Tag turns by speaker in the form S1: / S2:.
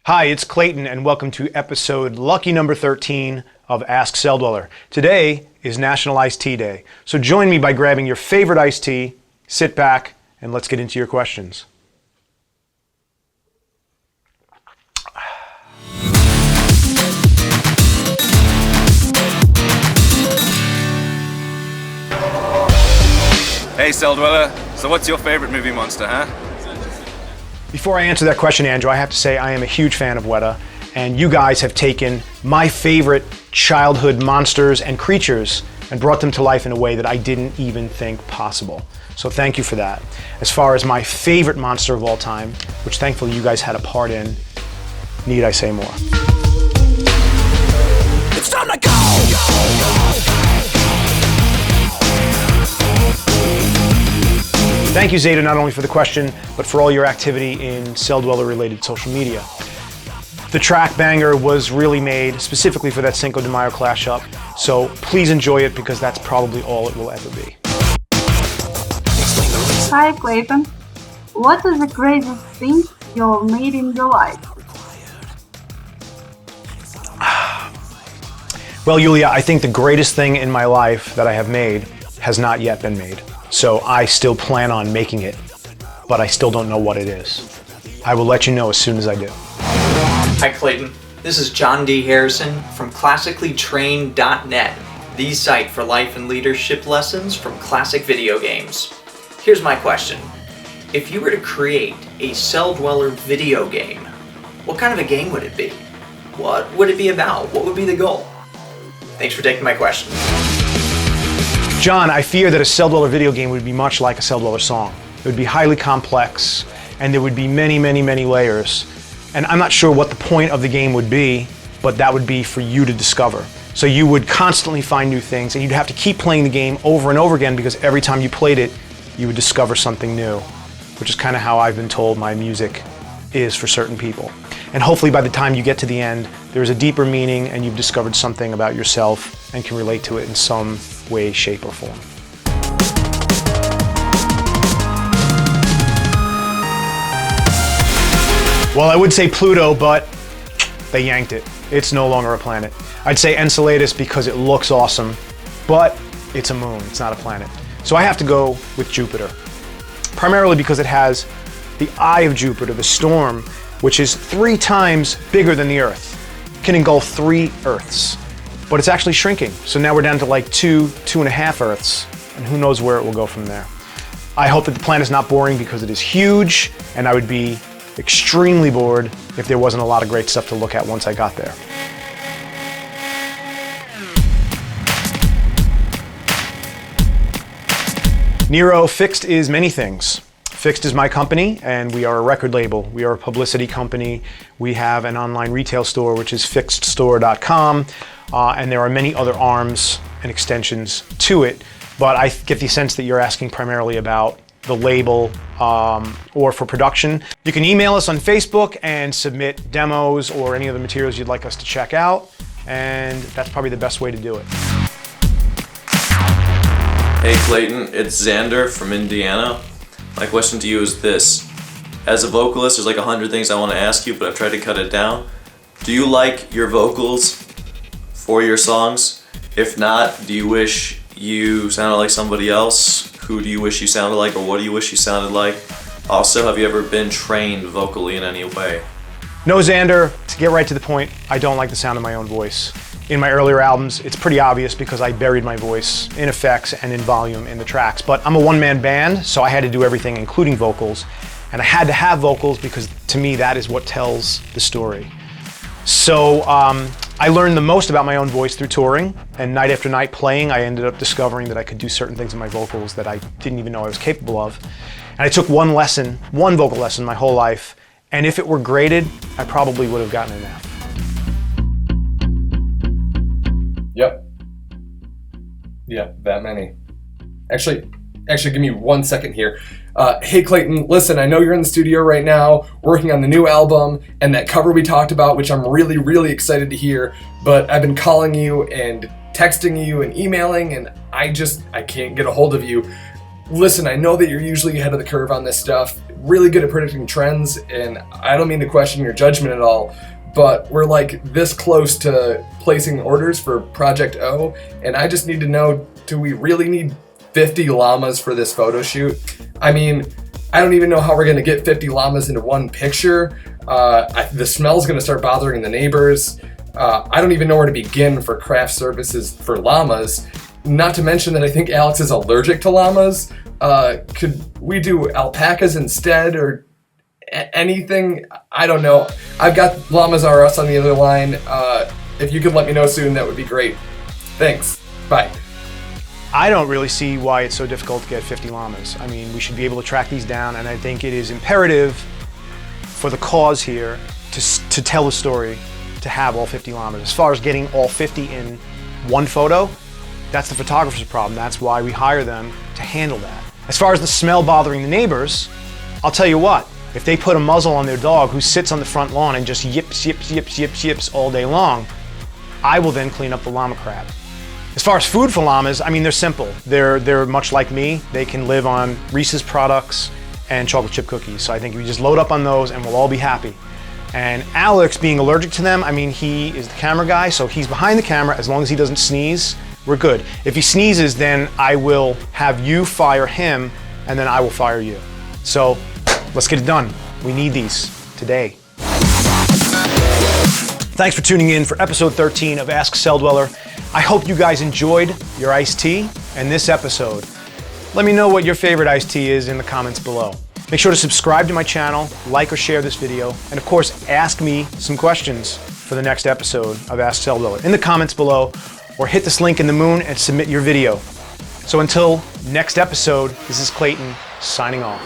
S1: Hi, it's Klayton, and welcome to episode lucky number 13 of Ask Celldweller. Today is National Iced Tea Day, so join me by grabbing your favorite iced tea, sit back, and let's get into your questions.
S2: Hey Celldweller, so what's your favorite movie monster, huh?
S1: Before I answer that question, Andrew, I have to say I am a huge fan of Weta, and you guys have taken my favorite childhood monsters and creatures and brought them to life in a way that I didn't even think possible. So thank you for that. As far as my favorite monster of all time, which thankfully you guys had a part in, need I say more? It's time to go! Thank you, Zeta, not only for the question, but for all your activity in Celldweller-related social media. The track Banger was really made specifically for that Cinco de Mayo clash-up, so please enjoy it because that's probably all it will ever be.
S3: Hi, Klayton. What is the craziest thing you've made in your life?
S1: Well, Yulia, I think the greatest thing in my life that I have made has not yet been made. So I still plan on making it, but I still don't know what it is. I will let you know as soon as I do.
S4: Hi Klayton, this is John D. Harrison from ClassicallyTrained.net, the site for life and leadership lessons from classic video games. Here's my question. If you were to create a Celldweller video game, what kind of a game would it be? What would it be about? What would be the goal? Thanks for taking my question.
S1: John, I fear that a Celldweller video game would be much like a Celldweller song. It would be highly complex, and there would be many, many, many layers. And I'm not sure what the point of the game would be, but that would be for you to discover. So you would constantly find new things, and you'd have to keep playing the game over and over again because every time you played it, you would discover something new, which is kind of how I've been told my music is for certain people. And hopefully by the time you get to the end, there's a deeper meaning and you've discovered something about yourself and can relate to it in some way, shape, or form. Well, I would say Pluto, but they yanked it. It's no longer a planet. I'd say Enceladus because it looks awesome, but it's a moon, it's not a planet. So I have to go with Jupiter, primarily because it has the eye of Jupiter, the storm, which is 3 times bigger than the Earth. It can engulf 3 Earths, but it's actually shrinking. So now we're down to like 2.5 Earths, and who knows where it will go from there. I hope that the planet is not boring because it is huge, and I would be extremely bored if there wasn't a lot of great stuff to look at once I got there. Nero, Fixed is many things. Fixed is my company, and we are a record label. We are a publicity company. We have an online retail store, which is fixedstore.com, and there are many other arms and extensions to it. But I get the sense that you're asking primarily about the label or for production. You can email us on Facebook and submit demos or any other materials you'd like us to check out, and that's probably the best way to do it.
S5: Hey Klayton, it's Xander from Indiana. My question to you is this. As a vocalist, there's like 100 things I want to ask you, but I've tried to cut it down. Do you like your vocals for your songs? If not, do you wish you sounded like somebody else? Who do you wish you sounded like, or what do you wish you sounded like? Also, have you ever been trained vocally in any way?
S1: No, Xander, to get right to the point, I don't like the sound of my own voice. In my earlier albums, it's pretty obvious because I buried my voice in effects and in volume in the tracks. But I'm a one-man band, so I had to do everything, including vocals. And I had to have vocals because, to me, that is what tells the story. So I learned the most about my own voice through touring, and night after night playing, I ended up discovering that I could do certain things in my vocals that I didn't even know I was capable of. And I took one vocal lesson my whole life, and if it were graded, I probably would have gotten an F.
S6: Yep. Yeah, that many. Actually, give me 1 second here. Hey Klayton, listen, I know you're in the studio right now working on the new album and that cover we talked about, which I'm really, really excited to hear, but I've been calling you and texting you and emailing and I can't get a hold of you. Listen, I know that you're usually ahead of the curve on this stuff, really good at predicting trends, and I don't mean to question your judgment at all, but we're like this close to placing orders for Project O, and I just need to know, do we really need 50 llamas for this photo shoot? I mean, I don't even know how we're gonna get 50 llamas into one picture. The smell's gonna start bothering the neighbors. I don't even know where to begin for craft services for llamas. Not to mention that I think Alex is allergic to llamas. Could we do alpacas instead, or anything? I don't know. I've got Llamas R Us on the other line. If you could let me know soon, that would be great. Thanks. Bye.
S1: I don't really see why it's so difficult to get 50 llamas. I mean, we should be able to track these down, and I think it is imperative for the cause here to tell the story, to have all 50 llamas. As far as getting all 50 in one photo, that's the photographer's problem. That's why we hire them to handle that. As far as the smell bothering the neighbors, I'll tell you what, if they put a muzzle on their dog who sits on the front lawn and just yips, yips, yips, yips, yips all day long, I will then clean up the llama crap. As far as food for llamas, I mean, they're simple. They're much like me. They can live on Reese's products and chocolate chip cookies. So I think we just load up on those and we'll all be happy. And Alex being allergic to them, I mean, he is the camera guy, so he's behind the camera. As long as he doesn't sneeze, we're good. If he sneezes, then I will have you fire him, and then I will fire you. So let's get it done. We need these today. Thanks for tuning in for episode 13 of Ask Celldweller. I hope you guys enjoyed your iced tea and this episode. Let me know what your favorite iced tea is in the comments below. Make sure to subscribe to my channel, like or share this video, and of course, ask me some questions for the next episode of Ask Celldweller in the comments below, or hit this link in the moon and submit your video. So until next episode, this is Klayton signing off.